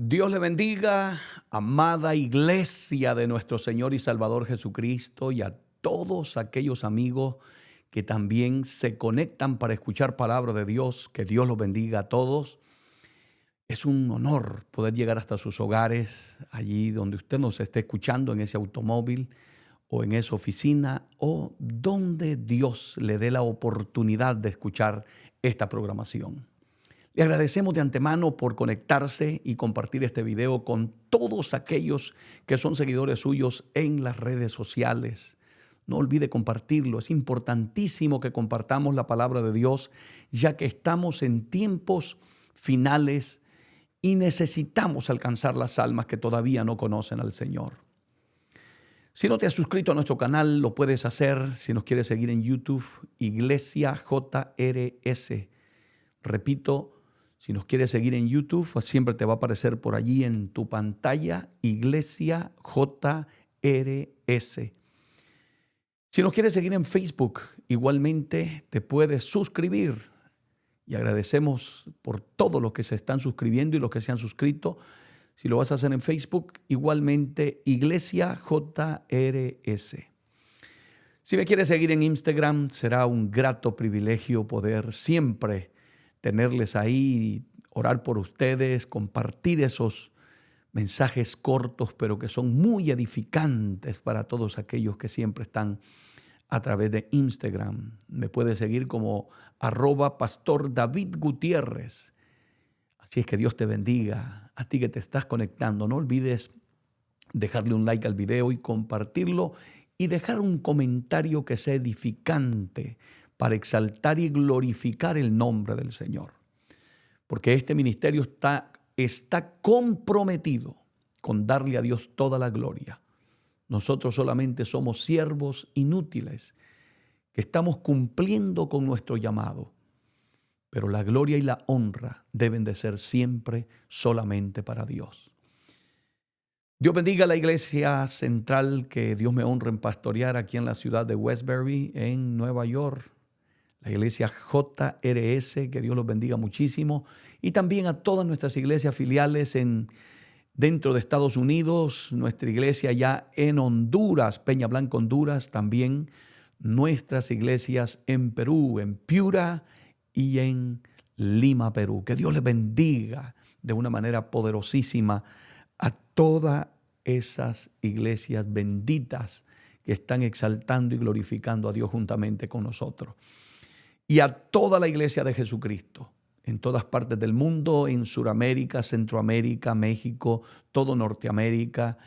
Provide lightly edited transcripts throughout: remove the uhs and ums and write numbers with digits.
Dios le bendiga, amada iglesia de nuestro Señor y Salvador Jesucristo, y a todos aquellos amigos que también se conectan para escuchar palabra de Dios. Que Dios los bendiga a todos. Es un honor poder llegar hasta sus hogares, allí donde usted nos esté escuchando, en ese automóvil o en esa oficina, o donde Dios le dé la oportunidad de escuchar esta programación. Le agradecemos de antemano por conectarse y compartir este video con todos aquellos que son seguidores suyos en las redes sociales. No olvide compartirlo. Es importantísimo que compartamos la palabra de Dios, ya que estamos en tiempos finales y necesitamos alcanzar las almas que todavía no conocen al Señor. Si no te has suscrito a nuestro canal, lo puedes hacer. Si nos quieres seguir en YouTube, Iglesia JRS. Repito, si nos quieres seguir en YouTube, pues siempre te va a aparecer por allí en tu pantalla, Iglesia JRS. Si nos quieres seguir en Facebook, igualmente te puedes suscribir. Y agradecemos por todos los que se están suscribiendo y los que se han suscrito. Si lo vas a hacer en Facebook, igualmente Iglesia JRS. Si me quieres seguir en Instagram, será un grato privilegio poder siempre tenerles ahí, orar por ustedes, compartir esos mensajes cortos, pero que son muy edificantes para todos aquellos que siempre están a través de Instagram. Me puedes seguir como @Pastor David Gutiérrez. Así es que Dios te bendiga. A ti que te estás conectando, no olvides dejarle un like al video y compartirlo y dejar un comentario que sea edificante para exaltar y glorificar el nombre del Señor. Porque este ministerio está comprometido con darle a Dios toda la gloria. Nosotros solamente somos siervos inútiles que estamos cumpliendo con nuestro llamado. Pero la gloria y la honra deben de ser siempre solamente para Dios. Dios bendiga a la iglesia central que Dios me honra en pastorear aquí en la ciudad de Westbury, en Nueva York. La iglesia JRS, que Dios los bendiga muchísimo. Y también a todas nuestras iglesias filiales dentro de Estados Unidos, nuestra iglesia ya en Honduras, Peña Blanca, Honduras, también nuestras iglesias en Perú, en Piura y en Lima, Perú. Que Dios les bendiga de una manera poderosísima a todas esas iglesias benditas que están exaltando y glorificando a Dios juntamente con nosotros. Y a toda la iglesia de Jesucristo, en todas partes del mundo, en Sudamérica, Centroamérica, México, todo Norteamérica,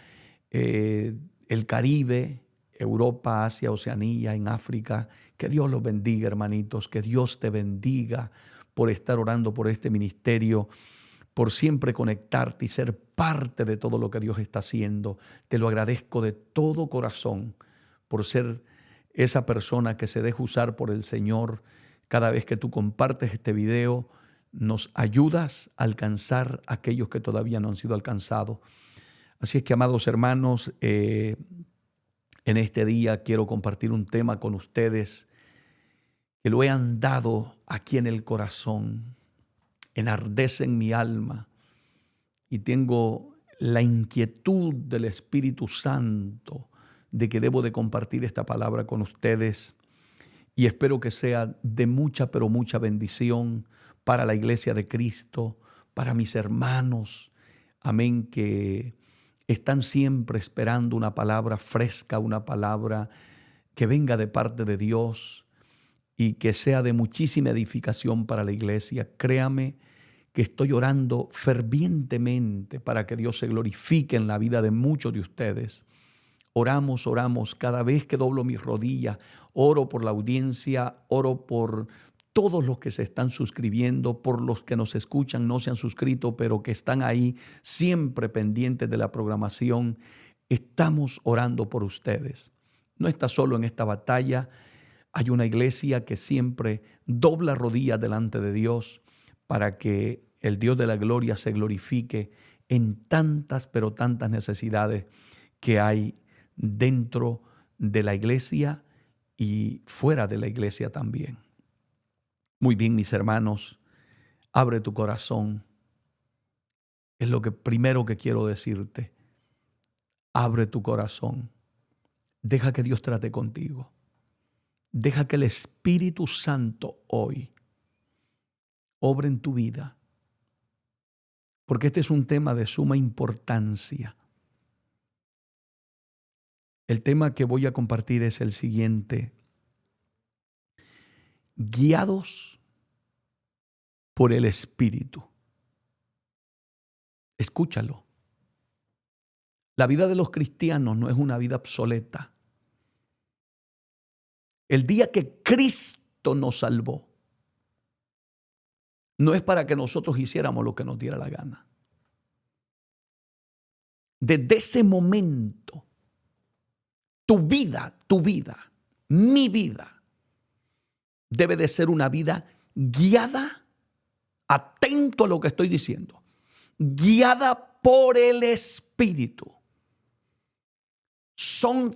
el Caribe, Europa, Asia, Oceanía, en África. Que Dios los bendiga, hermanitos, que Dios te bendiga por estar orando por este ministerio, por siempre conectarte y ser parte de todo lo que Dios está haciendo. Te lo agradezco de todo corazón por ser esa persona que se deja usar por el Señor. Cada vez que tú compartes este video, nos ayudas a alcanzar a aquellos que todavía no han sido alcanzados. Así es que, amados hermanos, en este día quiero compartir un tema con ustedes que lo he andado aquí en el corazón, enardece en mi alma y tengo la inquietud del Espíritu Santo de que debo de compartir esta palabra con ustedes. Y espero que sea de mucha, pero mucha bendición para la iglesia de Cristo, para mis hermanos. Amén, que están siempre esperando una palabra fresca, una palabra que venga de parte de Dios y que sea de muchísima edificación para la iglesia. Créame que estoy orando fervientemente para que Dios se glorifique en la vida de muchos de ustedes. Oramos cada vez que doblo mis rodillas, oro por la audiencia, oro por todos los que se están suscribiendo, por los que nos escuchan, no se han suscrito, pero que están ahí siempre pendientes de la programación. Estamos orando por ustedes. No estás solo en esta batalla. Hay una iglesia que siempre dobla rodillas delante de Dios para que el Dios de la gloria se glorifique en tantas, pero tantas necesidades que hay dentro de la iglesia y fuera de la iglesia también. Muy bien, mis hermanos, abre tu corazón es lo que primero que quiero decirte. Abre tu corazón. Deja que Dios trate contigo. Deja que el Espíritu Santo hoy obre en tu vida. Porque este es un tema de suma importancia. El tema que voy a compartir es el siguiente. Guiados por el Espíritu. Escúchalo. La vida de los cristianos no es una vida obsoleta. El día que Cristo nos salvó, no es para que nosotros hiciéramos lo que nos diera la gana. Desde ese momento, tu vida, mi vida, debe de ser una vida guiada, atento a lo que estoy diciendo, guiada por el Espíritu. Son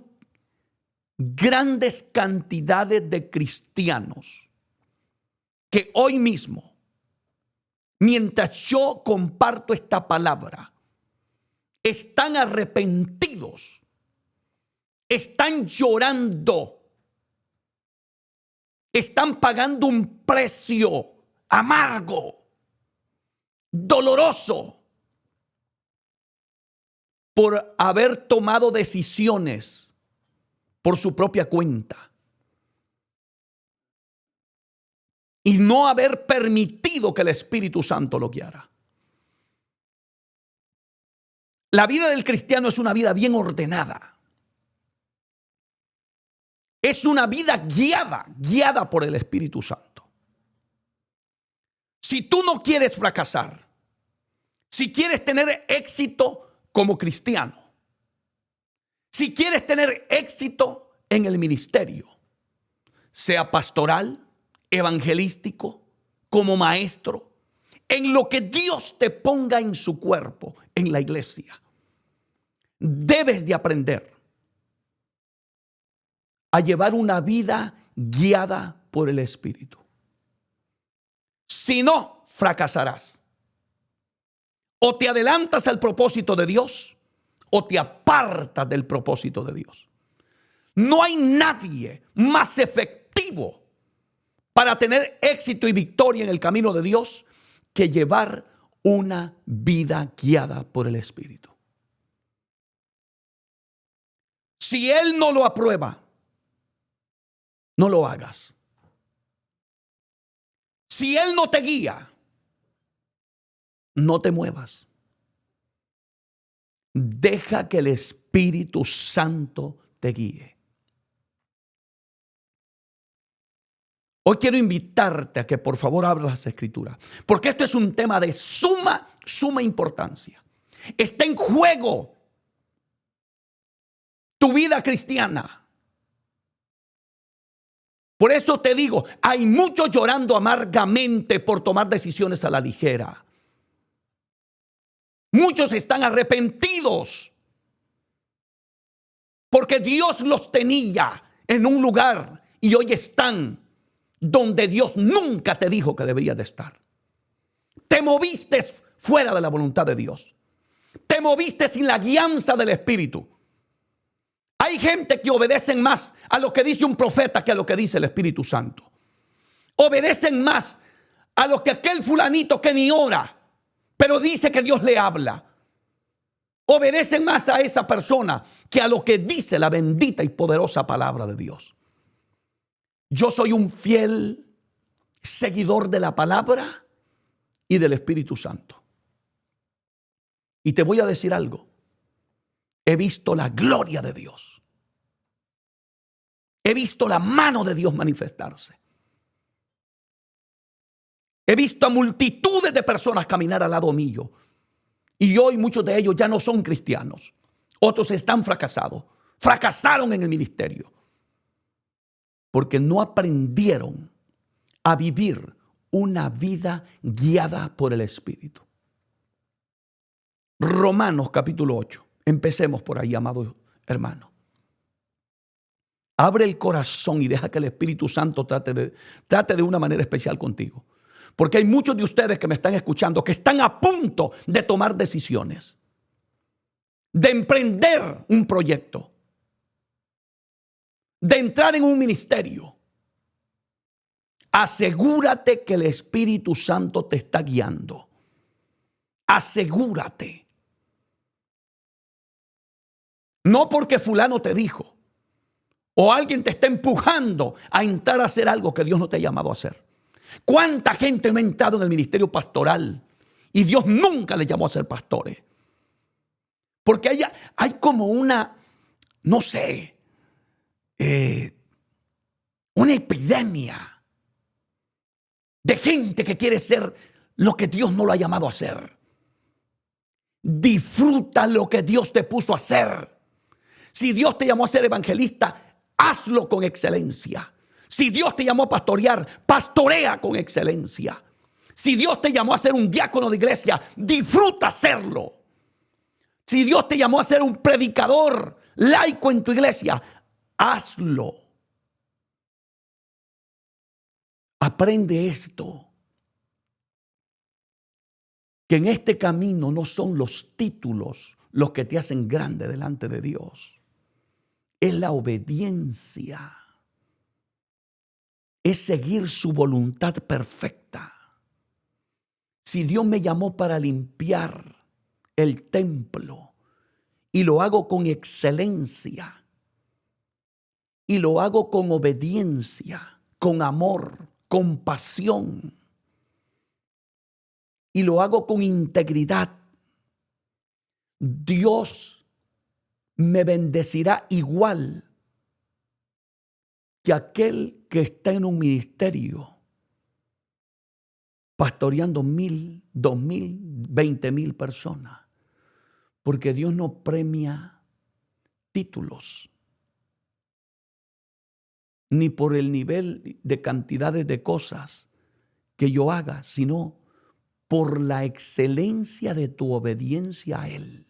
grandes cantidades de cristianos que hoy mismo, mientras yo comparto esta palabra, están arrepentidos, están llorando, están pagando un precio amargo, doloroso, por haber tomado decisiones por su propia cuenta y no haber permitido que el Espíritu Santo lo guiara. La vida del cristiano es una vida bien ordenada. Es una vida guiada por el Espíritu Santo. Si tú no quieres fracasar, si quieres tener éxito como cristiano, si quieres tener éxito en el ministerio, sea pastoral, evangelístico, como maestro, en lo que Dios te ponga en su cuerpo, en la iglesia, debes de aprender a llevar una vida guiada por el Espíritu. Si no, fracasarás. O te adelantas al propósito de Dios o te apartas del propósito de Dios. No hay nadie más efectivo para tener éxito y victoria en el camino de Dios que llevar una vida guiada por el Espíritu. Si Él no lo aprueba, no lo hagas. Si Él no te guía, no te muevas. Deja que el Espíritu Santo te guíe. Hoy quiero invitarte a que por favor abras las Escrituras, porque este es un tema de suma importancia. Está en juego tu vida cristiana. Por eso te digo, hay muchos llorando amargamente por tomar decisiones a la ligera. Muchos están arrepentidos porque Dios los tenía en un lugar y hoy están donde Dios nunca te dijo que deberías de estar. Te moviste fuera de la voluntad de Dios. Te moviste sin la guianza del Espíritu. Hay gente que obedecen más a lo que dice un profeta que a lo que dice el Espíritu Santo. Obedecen más a lo que aquel fulanito que ni ora, pero dice que Dios le habla. Obedecen más a esa persona que a lo que dice la bendita y poderosa palabra de Dios. Yo soy un fiel seguidor de la palabra y del Espíritu Santo. Y te voy a decir algo. He visto la gloria de Dios. He visto la mano de Dios manifestarse. He visto a multitudes de personas caminar al lado mío. Y hoy muchos de ellos ya no son cristianos. Otros están fracasados. Fracasaron en el ministerio. Porque no aprendieron a vivir una vida guiada por el Espíritu. Romanos capítulo 8. Empecemos por ahí, amado hermano. Abre el corazón y deja que el Espíritu Santo trate de una manera especial contigo. Porque hay muchos de ustedes que me están escuchando que están a punto de tomar decisiones, de emprender un proyecto, de entrar en un ministerio. Asegúrate que el Espíritu Santo te está guiando. Asegúrate. No porque fulano te dijo o alguien te está empujando a entrar a hacer algo que Dios no te ha llamado a hacer. ¿Cuánta gente no ha entrado en el ministerio pastoral y Dios nunca le llamó a ser pastores? Porque hay como una, no sé, una epidemia de gente que quiere ser lo que Dios no lo ha llamado a hacer. Disfruta lo que Dios te puso a hacer. Si Dios te llamó a ser evangelista, hazlo con excelencia. Si Dios te llamó a pastorear, pastorea con excelencia. Si Dios te llamó a ser un diácono de iglesia, disfruta hacerlo. Si Dios te llamó a ser un predicador laico en tu iglesia, hazlo. Aprende esto, que en este camino no son los títulos los que te hacen grande delante de Dios. Es la obediencia. Es seguir su voluntad perfecta. Si Dios me llamó para limpiar el templo y lo hago con excelencia y lo hago con obediencia, con amor, con pasión y lo hago con integridad, Dios me bendecirá igual que aquel que está en un ministerio pastoreando 1,000, 2,000, 20,000 personas. Porque Dios no premia títulos, ni por el nivel de cantidades de cosas que yo haga, sino por la excelencia de tu obediencia a Él.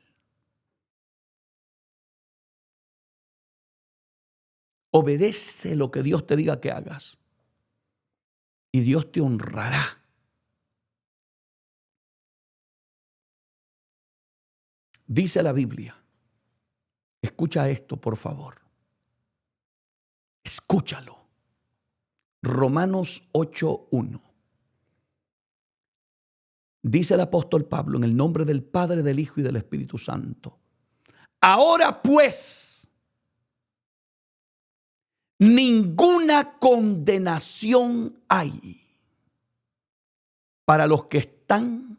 Obedece lo que Dios te diga que hagas y Dios te honrará. Dice la Biblia, escucha esto por favor, escúchalo. Romanos 8:1. Dice el apóstol Pablo en el nombre del Padre, del Hijo y del Espíritu Santo. Ahora pues, ninguna condenación hay para los que están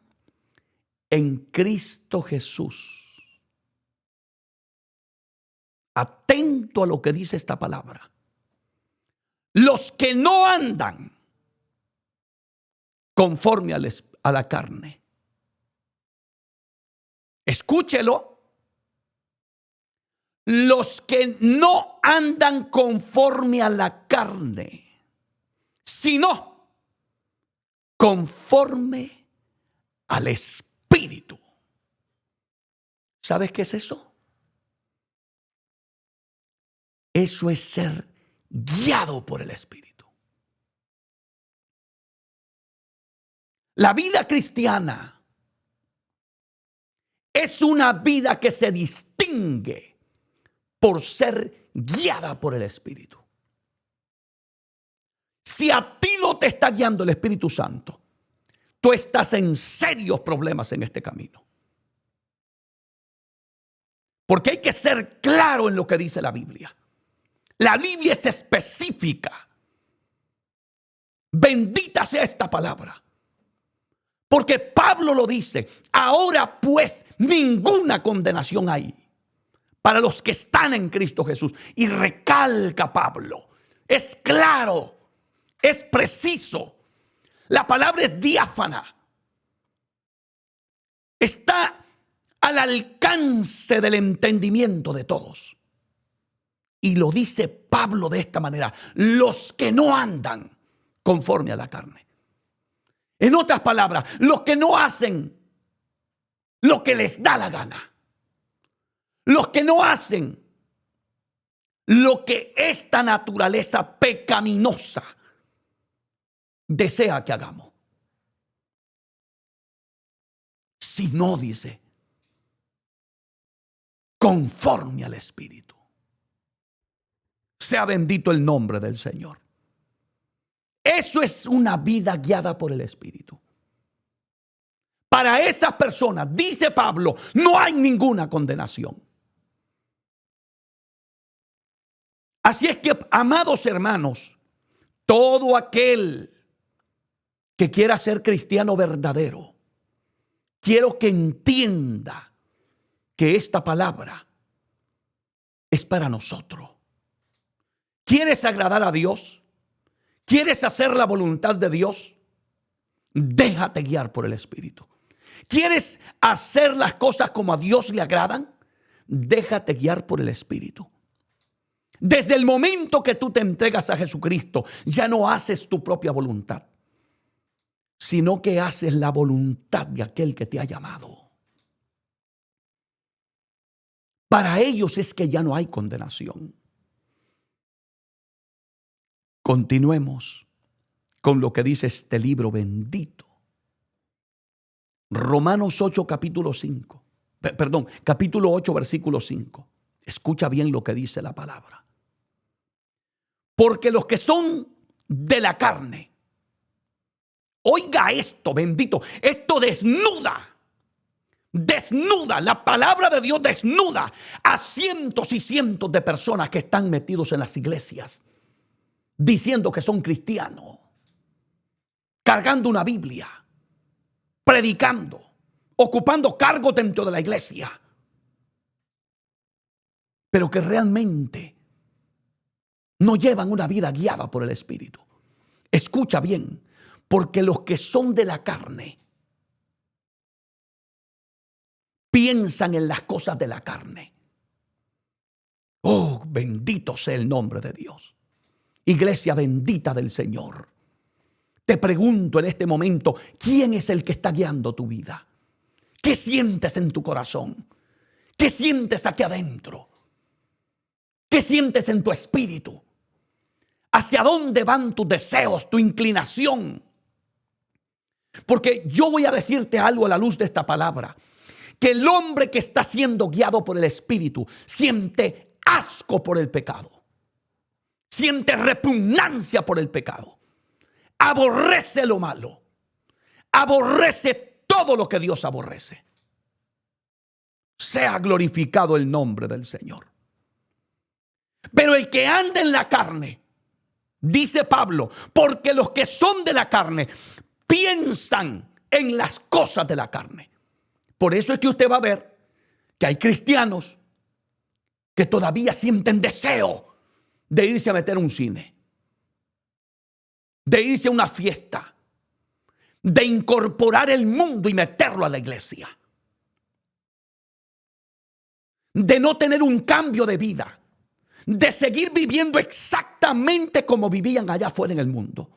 en Cristo Jesús. Atento a lo que dice esta palabra. Los que no andan conforme a la carne. Escúchelo. Los que no andan conforme a la carne, sino conforme al Espíritu. ¿Sabes qué es eso? Eso es ser guiado por el Espíritu. La vida cristiana es una vida que se distingue por ser guiada por el Espíritu. Si a ti no te está guiando el Espíritu Santo, tú estás en serios problemas en este camino. Porque hay que ser claro en lo que dice la Biblia. La Biblia es específica. Bendita sea esta palabra. Porque Pablo lo dice. Ahora pues ninguna condenación hay para los que están en Cristo Jesús. Y recalca Pablo. Es claro. Es preciso. La palabra es diáfana. Está al alcance del entendimiento de todos. Y lo dice Pablo de esta manera. Los que no andan conforme a la carne. En otras palabras, los que no hacen lo que les da la gana. Los que no hacen lo que esta naturaleza pecaminosa desea que hagamos. sino, dice, conforme al Espíritu. Sea bendito el nombre del Señor. Eso es una vida guiada por el Espíritu. Para esas personas, dice Pablo, no hay ninguna condenación. Así es que, amados hermanos, todo aquel que quiera ser cristiano verdadero, quiero que entienda que esta palabra es para nosotros. ¿Quieres agradar a Dios? ¿Quieres hacer la voluntad de Dios? Déjate guiar por el Espíritu. ¿Quieres hacer las cosas como a Dios le agradan? Déjate guiar por el Espíritu. Desde el momento que tú te entregas a Jesucristo, ya no haces tu propia voluntad, sino que haces la voluntad de aquel que te ha llamado. Para ellos es que ya no hay condenación. Continuemos con lo que dice este libro bendito. Romanos 8, capítulo 5. Capítulo 8, versículo 5. Escucha bien lo que dice la palabra. Porque los que son de la carne, oiga esto, bendito, esto desnuda, la palabra de Dios desnuda a cientos y cientos de personas que están metidos en las iglesias, diciendo que son cristianos, cargando una Biblia, predicando, ocupando cargos dentro de la iglesia, pero que realmente no llevan una vida guiada por el Espíritu. Escucha bien, porque los que son de la carne piensan en las cosas de la carne. Oh, bendito sea el nombre de Dios. Iglesia bendita del Señor. Te pregunto en este momento, ¿quién es el que está guiando tu vida? ¿Qué sientes en tu corazón? ¿Qué sientes aquí adentro? ¿Qué sientes en tu espíritu? ¿Hacia dónde van tus deseos, tu inclinación? Porque yo voy a decirte algo a la luz de esta palabra. Que el hombre que está siendo guiado por el Espíritu siente asco por el pecado. Siente repugnancia por el pecado. Aborrece lo malo. Aborrece todo lo que Dios aborrece. Sea glorificado el nombre del Señor. Pero el que anda en la carne, dice Pablo, porque los que son de la carne piensan en las cosas de la carne. Por eso es que usted va a ver que hay cristianos que todavía sienten deseo de irse a meter a un cine, de irse a una fiesta, de incorporar el mundo y meterlo a la iglesia, de no tener un cambio de vida, de seguir viviendo exactamente como vivían allá afuera en el mundo.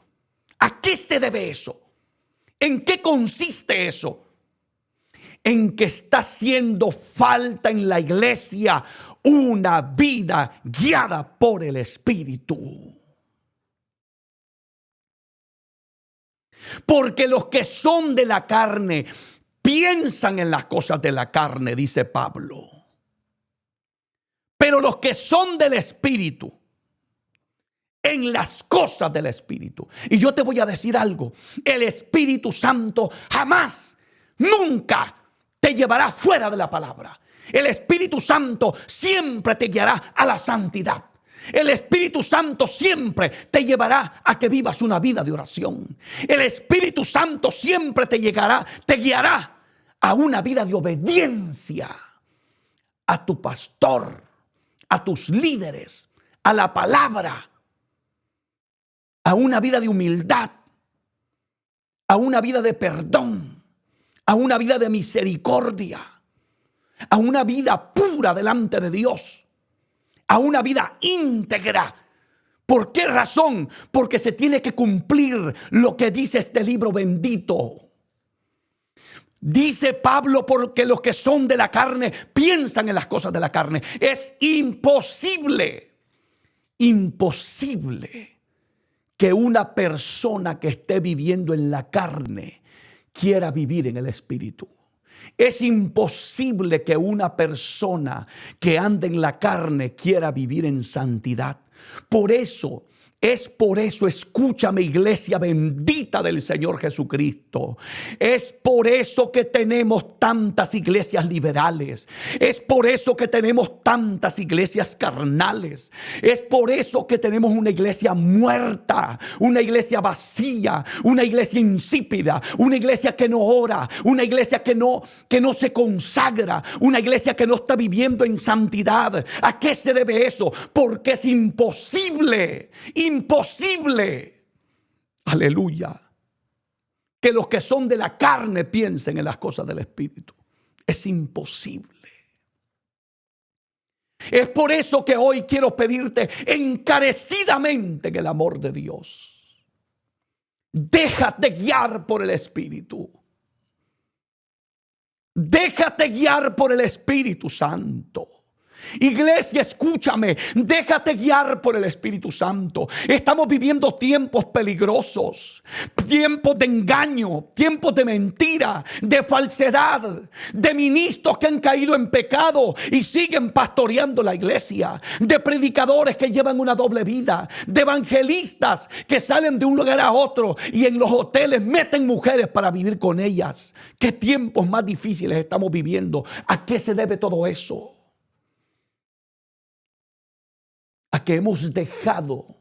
¿A qué se debe eso? ¿En qué consiste eso? En que está haciendo falta en la iglesia una vida guiada por el Espíritu. Porque los que son de la carne piensan en las cosas de la carne, dice Pablo. Pero los que son del Espíritu, en las cosas del Espíritu. Y yo te voy a decir algo. El Espíritu Santo jamás, nunca te llevará fuera de la palabra. El Espíritu Santo siempre te guiará a la santidad. El Espíritu Santo siempre te llevará a que vivas una vida de oración. El Espíritu Santo siempre te guiará a una vida de obediencia a tu pastor, a tus líderes, a la palabra, a una vida de humildad, a una vida de perdón, a una vida de misericordia, a una vida pura delante de Dios, a una vida íntegra. ¿Por qué razón? Porque se tiene que cumplir lo que dice este libro bendito. Dice Pablo, porque los que son de la carne piensan en las cosas de la carne. Es imposible que una persona que esté viviendo en la carne quiera vivir en el Espíritu. Es imposible que una persona que anda en la carne quiera vivir en santidad. Por eso, escúchame, iglesia bendita del Señor Jesucristo. Es por eso que tenemos tantas iglesias liberales. Es por eso que tenemos tantas iglesias carnales. Es por eso que tenemos una iglesia muerta, una iglesia vacía, una iglesia insípida, una iglesia que no ora, una iglesia que no se consagra, una iglesia que no está viviendo en santidad. ¿A qué se debe eso? Porque es imposible, aleluya, que los que son de la carne piensen en las cosas del Espíritu. Es imposible. Es por eso que hoy quiero pedirte encarecidamente en el amor de Dios. Déjate guiar por el Espíritu. Déjate guiar por el Espíritu Santo. Iglesia, escúchame, déjate guiar por el Espíritu Santo. Estamos viviendo tiempos peligrosos, tiempos de engaño, tiempos de mentira, de falsedad, de ministros que han caído en pecado y siguen pastoreando la iglesia, de predicadores que llevan una doble vida, de evangelistas que salen de un lugar a otro y en los hoteles meten mujeres para vivir con ellas. ¿Qué tiempos más difíciles estamos viviendo? ¿A qué se debe todo eso? A que hemos dejado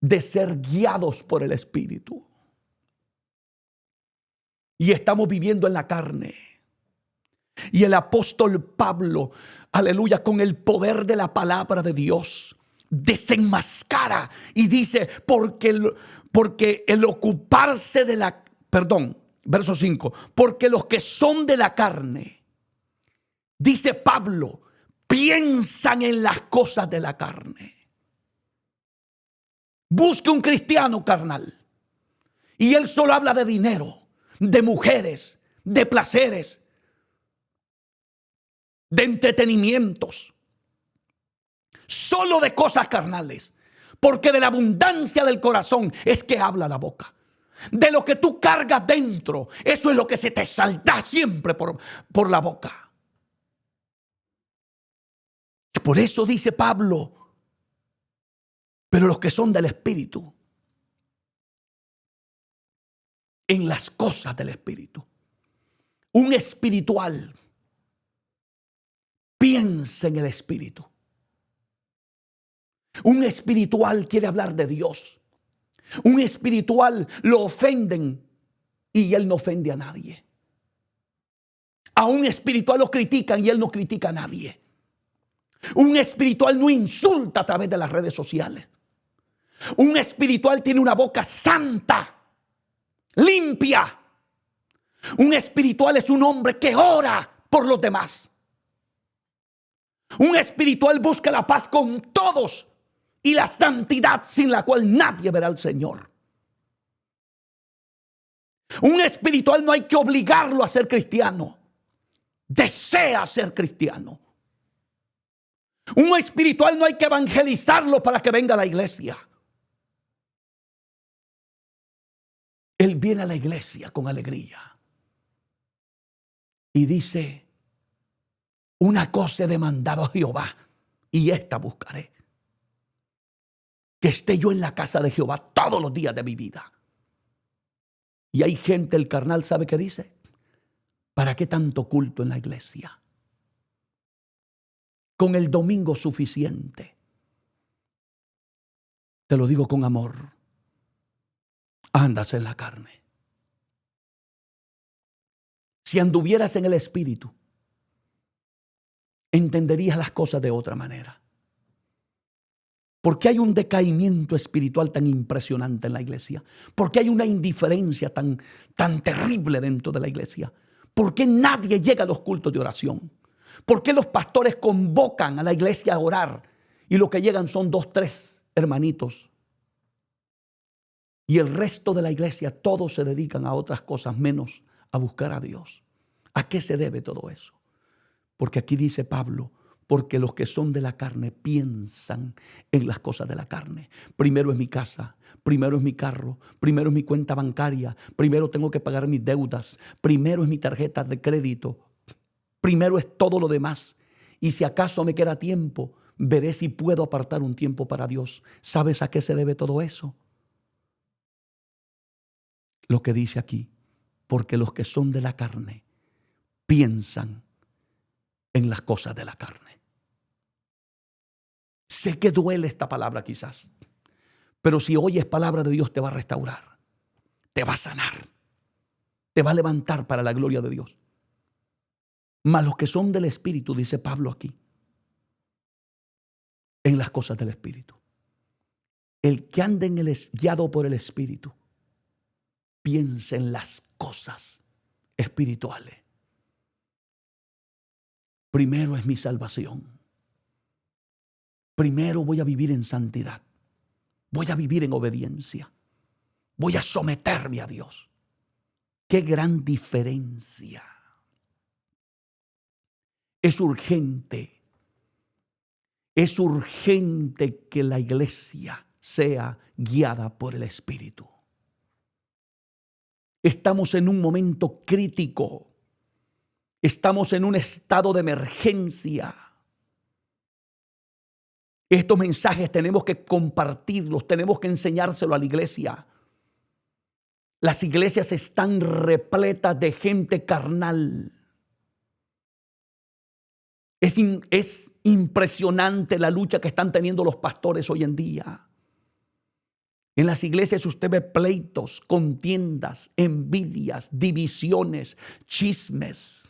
de ser guiados por el Espíritu y estamos viviendo en la carne. Y el apóstol Pablo, aleluya, con el poder de la palabra de Dios, desenmascara y dice, porque el ocuparse de la, verso 5, porque los que son de la carne, dice Pablo, piensan en las cosas de la carne. Busque un cristiano carnal y él solo habla de dinero, de mujeres, de placeres, de entretenimientos, solo de cosas carnales, porque de la abundancia del corazón es que habla la boca. De lo que tú cargas dentro, eso es lo que se te saldrá siempre por la boca. Por eso dice Pablo, pero los que son del Espíritu, en las cosas del Espíritu. Un espiritual piensa en el Espíritu. Un espiritual quiere hablar de Dios. Un espiritual lo ofenden y él no ofende a nadie. A un espiritual lo critican y él no critica a nadie. Un espiritual no insulta a través de las redes sociales. Un espiritual tiene una boca santa, limpia. Un espiritual es un hombre que ora por los demás. Un espiritual busca la paz con todos y la santidad sin la cual nadie verá al Señor. Un espiritual no hay que obligarlo a ser cristiano. Desea ser cristiano. Un espiritual no hay que evangelizarlo para que venga a la iglesia. Él viene a la iglesia con alegría y dice, una cosa he demandado a Jehová y esta buscaré, que esté yo en la casa de Jehová todos los días de mi vida. Y hay gente, el carnal, ¿sabe qué dice? ¿Para qué tanto culto en la iglesia? Con el domingo suficiente. Te lo digo con amor. Andas en la carne. Si anduvieras en el Espíritu, entenderías las cosas de otra manera. ¿Por qué hay un decaimiento espiritual tan impresionante en la iglesia? ¿Por qué hay una indiferencia tan terrible dentro de la iglesia? ¿Por qué nadie llega a los cultos de oración? ¿Por qué los pastores convocan a la iglesia a orar y lo que llegan son 2, 3 hermanitos? Y el resto de la iglesia, todos se dedican a otras cosas menos a buscar a Dios. ¿A qué se debe todo eso? Porque aquí dice Pablo, Porque los que son de la carne piensan en las cosas de la carne. Primero es mi casa, primero es mi carro, primero es mi cuenta bancaria, primero tengo que pagar mis deudas, primero es mi tarjeta de crédito, primero es todo lo demás. Y si acaso me queda tiempo, veré si puedo apartar un tiempo para Dios. ¿Sabes a qué se debe todo eso? Lo que dice aquí, porque los que son de la carne piensan en las cosas de la carne. Sé que duele esta palabra quizás, pero si oyes palabra de Dios te va a restaurar, te va a sanar, te va a levantar para la gloria de Dios. Mas los que son del Espíritu, dice Pablo aquí, en las cosas del Espíritu. El que anda guiado por el Espíritu, piensa en las cosas espirituales. Primero es mi salvación. Primero voy a vivir en santidad. Voy a vivir en obediencia. Voy a someterme a Dios. ¡Qué gran diferencia! Es urgente que la iglesia sea guiada por el Espíritu. Estamos en un momento crítico. Estamos en un estado de emergencia. Estos mensajes tenemos que compartirlos, tenemos que enseñárselo a la iglesia. Las iglesias están repletas de gente carnal. Es impresionante la lucha que están teniendo los pastores hoy en día. En las iglesias usted ve pleitos, contiendas, envidias, divisiones, chismes,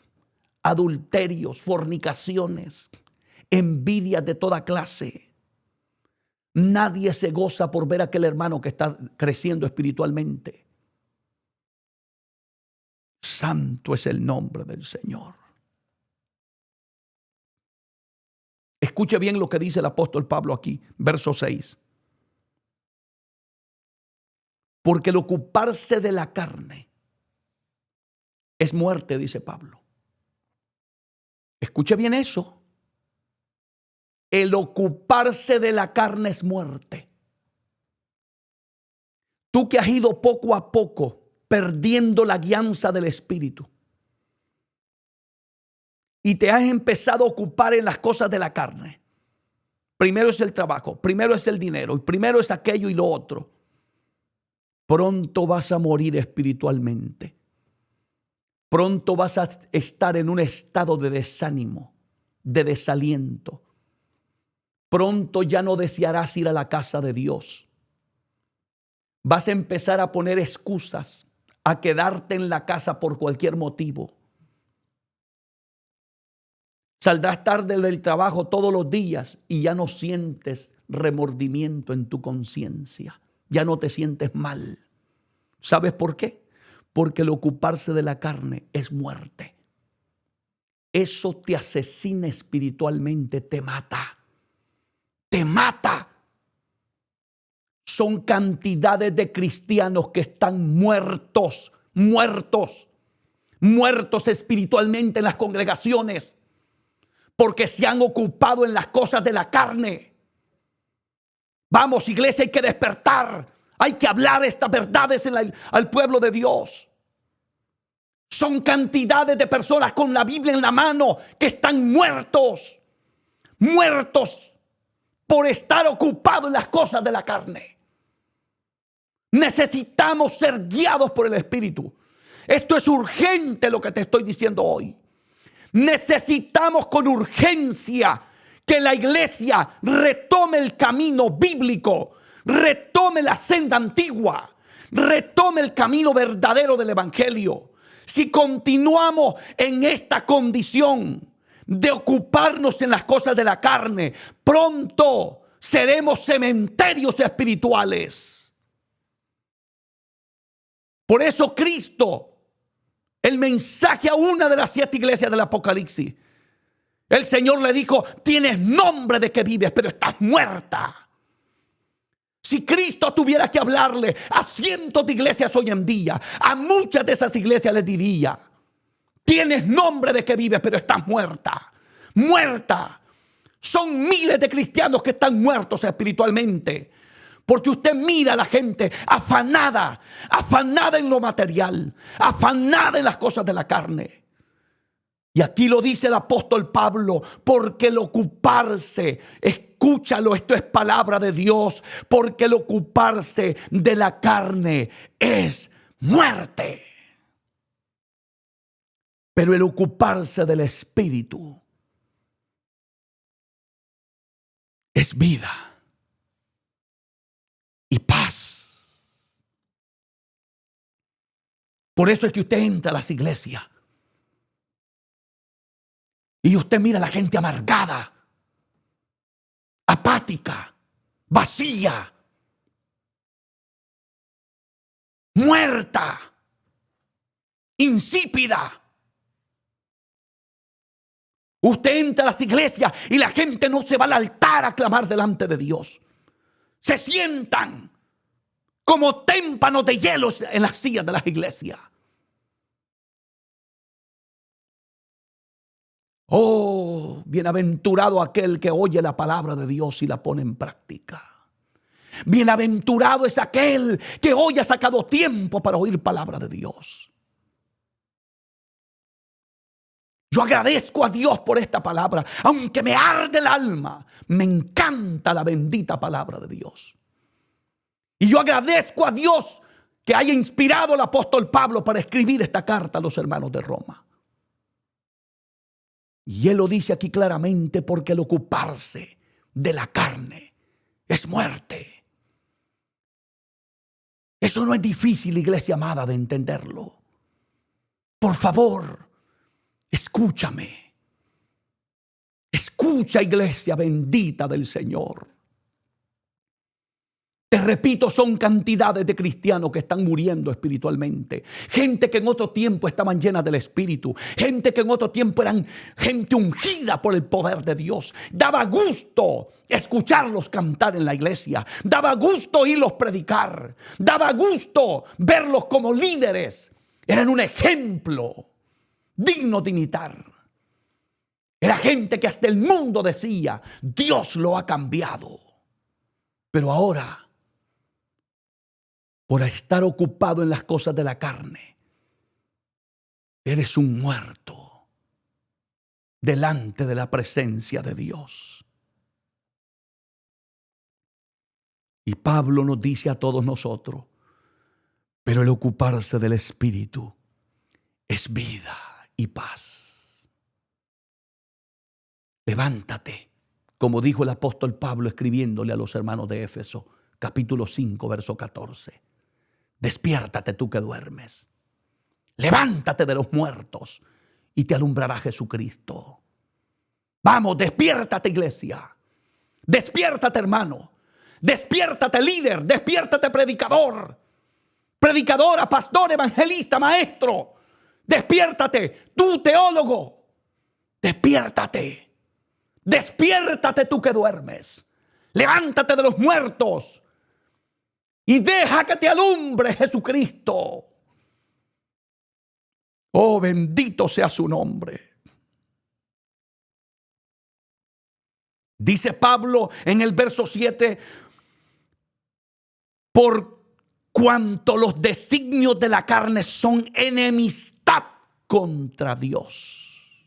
adulterios, fornicaciones, envidias de toda clase. Nadie se goza por ver a aquel hermano que está creciendo espiritualmente. Santo es el nombre del Señor. Escuche bien lo que dice el apóstol Pablo aquí, verso 6. Porque el ocuparse de la carne es muerte, dice Pablo. Escuche bien eso. El ocuparse de la carne es muerte. Tú que has ido poco a poco perdiendo la guianza del Espíritu y te has empezado a ocupar en las cosas de la carne. Primero es el trabajo, primero es el dinero, y primero es aquello y lo otro. Pronto vas a morir espiritualmente. Pronto vas a estar en un estado de desánimo, de desaliento. Pronto ya no desearás ir a la casa de Dios. Vas a empezar a poner excusas, a quedarte en la casa por cualquier motivo. Saldrás tarde del trabajo todos los días y ya no sientes remordimiento en tu conciencia. Ya no te sientes mal. ¿Sabes por qué? Porque el ocuparse de la carne es muerte. Eso te asesina espiritualmente, te mata. Te mata. Son cantidades de cristianos que están muertos espiritualmente en las congregaciones, porque se han ocupado en las cosas de la carne. Vamos, iglesia, hay que despertar. Hay que hablar estas verdades al pueblo de Dios. Son cantidades de personas con la Biblia en la mano que están muertos por estar ocupados en las cosas de la carne. Necesitamos ser guiados por el Espíritu. Esto es urgente lo que te estoy diciendo hoy. Necesitamos con urgencia que la iglesia retome el camino bíblico, retome la senda antigua, retome el camino verdadero del evangelio. Si continuamos en esta condición de ocuparnos en las cosas de la carne, pronto seremos cementerios espirituales. Por eso Cristo, el mensaje a una de las 7 iglesias del Apocalipsis, el Señor le dijo: tienes nombre de que vives, pero estás muerta. Si Cristo tuviera que hablarle a cientos de iglesias hoy en día, a muchas de esas iglesias les diría: tienes nombre de que vives, pero estás muerta. Muerta. Son miles de cristianos que están muertos espiritualmente. Porque usted mira a la gente afanada, afanada en lo material, afanada en las cosas de la carne. Y aquí lo dice el apóstol Pablo, porque el ocuparse, escúchalo, esto es palabra de Dios, porque el ocuparse de la carne es muerte. Pero el ocuparse del espíritu es vida y paz. Por eso es que usted entra a las iglesias y usted mira a la gente amargada, apática, vacía, muerta, insípida. Usted entra a las iglesias y la gente no se va al altar a clamar delante de Dios. Se sientan como témpanos de hielo en las sillas de las iglesias. Oh, bienaventurado aquel que oye la palabra de Dios y la pone en práctica. Bienaventurado es aquel que hoy ha sacado tiempo para oír palabra de Dios. Yo agradezco a Dios por esta palabra, aunque me arde el alma. Me encanta la bendita palabra de Dios. Y yo agradezco a Dios que haya inspirado al apóstol Pablo para escribir esta carta a los hermanos de Roma. Y él lo dice aquí claramente, porque el ocuparse de la carne es muerte. Eso no es difícil, iglesia amada, de entenderlo. Por favor, escúchame. Escucha, iglesia bendita del Señor. Te repito, son cantidades de cristianos que están muriendo espiritualmente. Gente que en otro tiempo estaban llenas del Espíritu. Gente que en otro tiempo eran gente ungida por el poder de Dios. Daba gusto escucharlos cantar en la iglesia. Daba gusto oírlos predicar. Daba gusto verlos como líderes. Eran un ejemplo digno de imitar. Era gente que hasta el mundo decía, Dios lo ha cambiado. Pero ahora, por estar ocupado en las cosas de la carne, eres un muerto delante de la presencia de Dios. Y Pablo nos dice a todos nosotros, pero el ocuparse del Espíritu es vida y paz. Levántate, como dijo el apóstol Pablo escribiéndole a los hermanos de Éfeso, capítulo 5, verso 14. Despiértate tú que duermes. Levántate de los muertos y te alumbrará Jesucristo. Vamos, despiértate, iglesia. Despiértate, hermano. Despiértate, líder. Despiértate, predicador. Predicadora, pastor, evangelista, maestro. Despiértate, tú teólogo. Despiértate. Despiértate tú que duermes. Levántate de los muertos. Y deja que te alumbre Jesucristo. Oh, bendito sea su nombre. Dice Pablo en el verso 7, por cuanto los designios de la carne son enemistad contra Dios.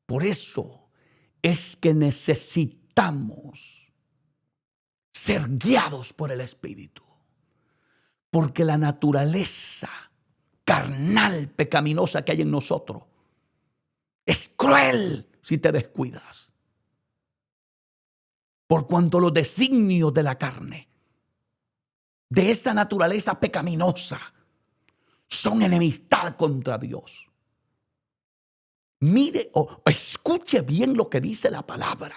Por eso es que necesitamos ser guiados por el Espíritu. Porque la naturaleza carnal, pecaminosa que hay en nosotros es cruel si te descuidas. Por cuanto los designios de la carne, de esa naturaleza pecaminosa, son enemistad contra Dios. Mire o escuche bien lo que dice la palabra.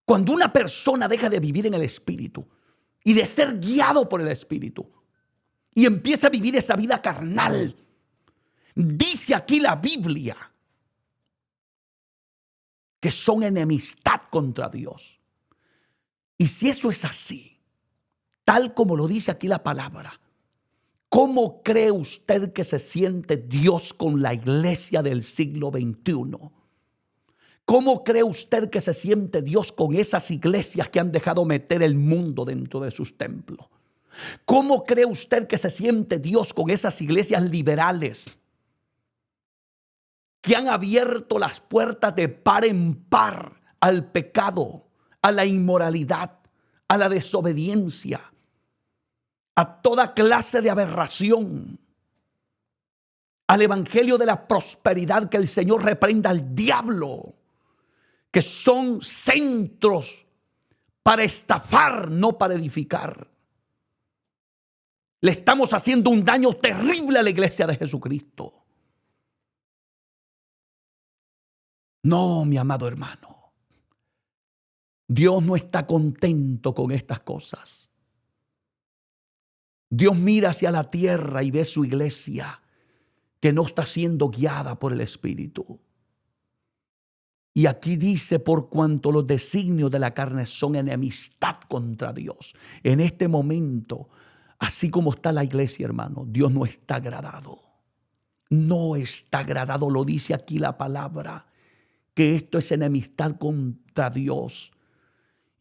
Cuando una persona deja de vivir en el Espíritu y de ser guiado por el Espíritu y empieza a vivir esa vida carnal, dice aquí la Biblia que son enemistad contra Dios. Y si eso es así, tal como lo dice aquí la palabra, ¿cómo cree usted que se siente Dios con la iglesia del siglo XXI? ¿Cómo cree usted que se siente Dios con esas iglesias que han dejado meter el mundo dentro de sus templos? ¿Cómo cree usted que se siente Dios con esas iglesias liberales que han abierto las puertas de par en par al pecado, a la inmoralidad, a la desobediencia, a toda clase de aberración, al evangelio de la prosperidad? Que el Señor reprenda al diablo, que son centros para estafar, no para edificar. Le estamos haciendo un daño terrible a la iglesia de Jesucristo. No, mi amado hermano, Dios no está contento con estas cosas. Dios mira hacia la tierra y ve su iglesia que no está siendo guiada por el Espíritu. Y aquí dice: por cuanto los designios de la carne son enemistad contra Dios. En este momento, así como está la iglesia, hermano, Dios no está agradado. No está agradado, lo dice aquí la palabra, que esto es enemistad contra Dios.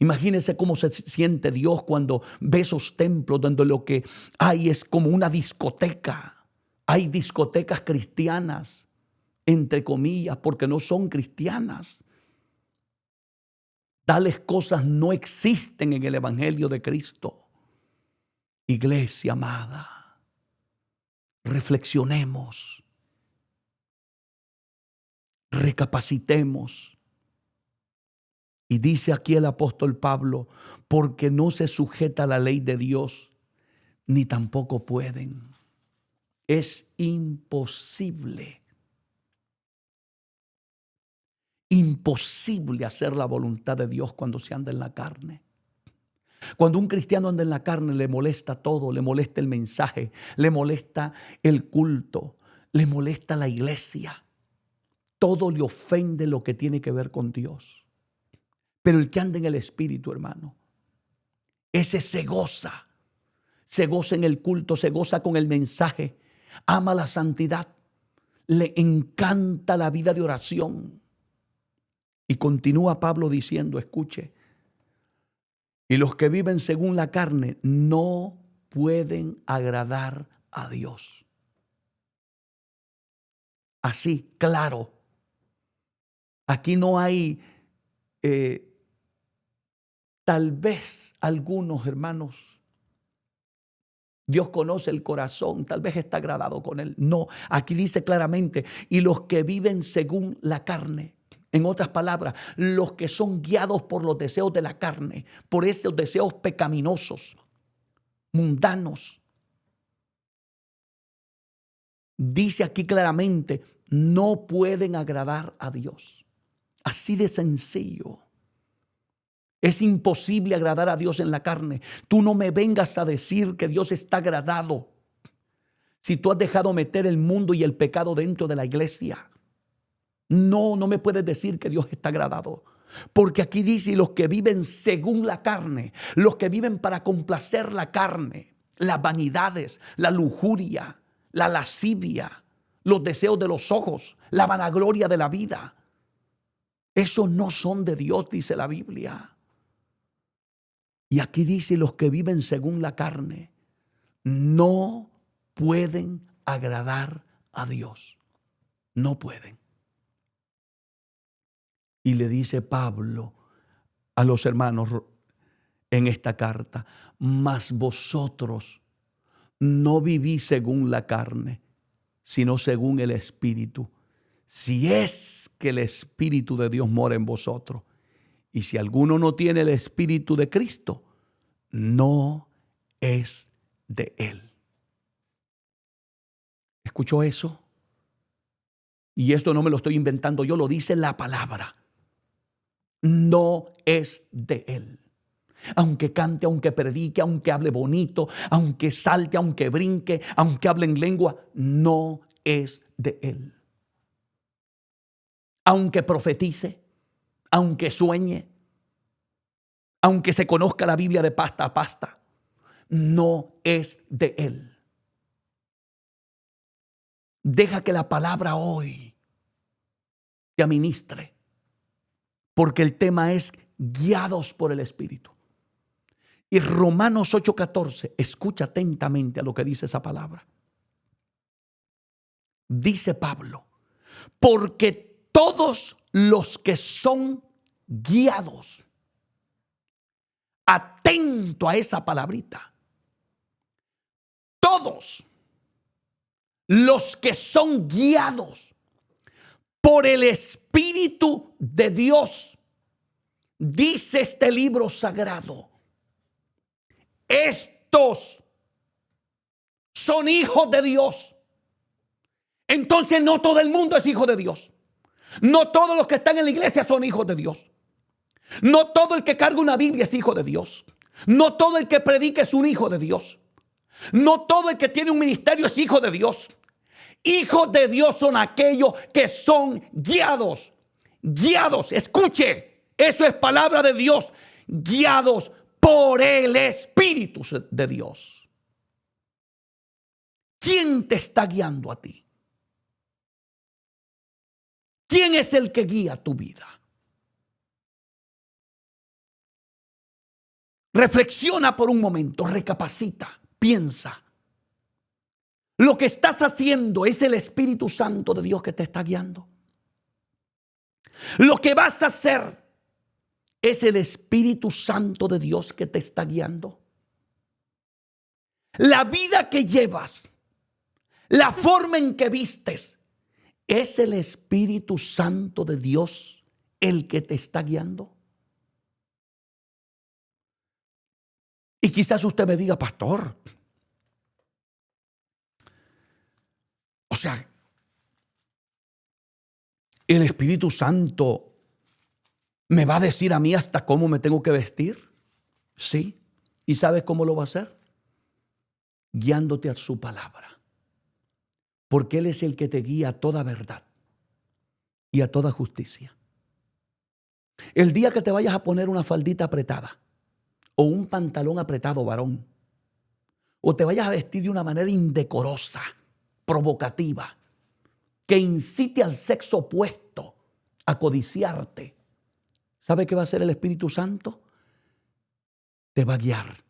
Imagínense cómo se siente Dios cuando ve esos templos donde lo que hay es como una discoteca. Hay discotecas cristianas, entre comillas, porque no son cristianas. Tales cosas no existen en el Evangelio de Cristo. Iglesia amada, reflexionemos, recapacitemos. Y dice aquí el apóstol Pablo: porque no se sujeta a la ley de Dios, ni tampoco pueden. Es imposible. Imposible hacer la voluntad de Dios cuando se anda en la carne. Cuando un cristiano anda en la carne, le molesta todo, le molesta el mensaje, le molesta el culto, le molesta la iglesia. Todo le ofende lo que tiene que ver con Dios. Pero el que anda en el Espíritu, hermano, ese se goza en el culto, se goza con el mensaje, ama la santidad, le encanta la vida de oración. Y continúa Pablo diciendo, escuche: y los que viven según la carne no pueden agradar a Dios. Así, claro. Aquí no hay, tal vez algunos hermanos, Dios conoce el corazón, tal vez está agradado con él. No, aquí dice claramente: y los que viven según la carne. En otras palabras, los que son guiados por los deseos de la carne, por esos deseos pecaminosos, mundanos. Dice aquí claramente: no pueden agradar a Dios. Así de sencillo. Es imposible agradar a Dios en la carne. Tú no me vengas a decir que Dios está agradado si tú has dejado meter el mundo y el pecado dentro de la iglesia. No me puedes decir que Dios está agradado. Porque aquí dice: y los que viven según la carne, los que viven para complacer la carne, las vanidades, la lujuria, la lascivia, los deseos de los ojos, la vanagloria de la vida. Esos no son de Dios, dice la Biblia. Y aquí dice: los que viven según la carne no pueden agradar a Dios. No pueden. Y le dice Pablo a los hermanos en esta carta: mas vosotros no vivís según la carne, sino según el Espíritu, si es que el Espíritu de Dios mora en vosotros. Y si alguno no tiene el Espíritu de Cristo, no es de Él. ¿Escuchó eso? Y esto no me lo estoy inventando yo, lo dice la palabra. No es de Él. Aunque cante, aunque predique, aunque hable bonito, aunque salte, aunque brinque, aunque hable en lengua, no es de Él. Aunque profetice, aunque sueñe, aunque se conozca la Biblia de pasta a pasta, no es de Él. Deja que la palabra hoy te administre. porque el tema es guiados por el Espíritu. Y Romanos 8:14, escucha atentamente a lo que dice esa palabra. Dice Pablo, porque todos los que son guiados, atento a esa palabrita, todos los que son guiados por el Espíritu de Dios, dice este libro sagrado, estos son hijos de Dios. Entonces no todo el mundo es hijo de Dios. No todos los que están en la iglesia son hijos de Dios. No todo el que carga una Biblia es hijo de Dios. No todo el que predica es un hijo de Dios. No todo el que tiene un ministerio es hijo de Dios. Hijos de Dios son aquellos que son guiados. Guiados, escuche, eso es palabra de Dios. Guiados por el Espíritu de Dios. ¿Quién te está guiando a ti? ¿Quién es el que guía tu vida? Reflexiona por un momento, recapacita, piensa. Lo que estás haciendo es el Espíritu Santo de Dios que te está guiando. Lo que vas a hacer es el Espíritu Santo de Dios que te está guiando. La vida que llevas, la forma en que vistes, es el Espíritu Santo de Dios el que te está guiando. Y quizás usted me diga, pastor, o sea, el Espíritu Santo me va a decir a mí hasta cómo me tengo que vestir. Sí. ¿Y sabes cómo lo va a hacer? Guiándote a su palabra. Porque Él es el que te guía a toda verdad y a toda justicia. El día que te vayas a poner una faldita apretada o un pantalón apretado, varón, o te vayas a vestir de una manera indecorosa, provocativa, que incite al sexo opuesto a codiciarte, ¿sabe qué va a hacer el Espíritu Santo? Te va a guiar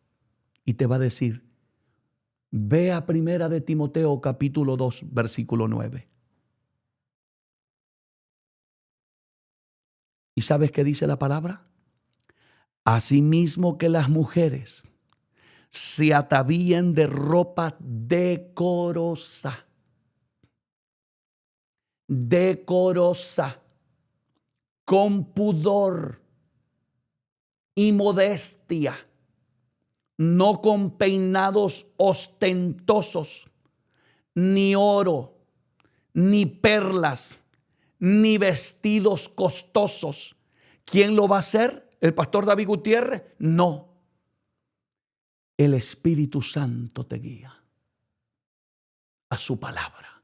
y te va a decir, ve a Primera de Timoteo capítulo 2, versículo 9. ¿Y sabes qué dice la palabra? Asimismo que las mujeres se atavíen de ropa decorosa. Decorosa, con pudor y modestia, no con peinados ostentosos, ni oro, ni perlas, ni vestidos costosos. ¿Quién lo va a hacer? ¿El pastor David Gutiérrez? No. El Espíritu Santo te guía a su palabra.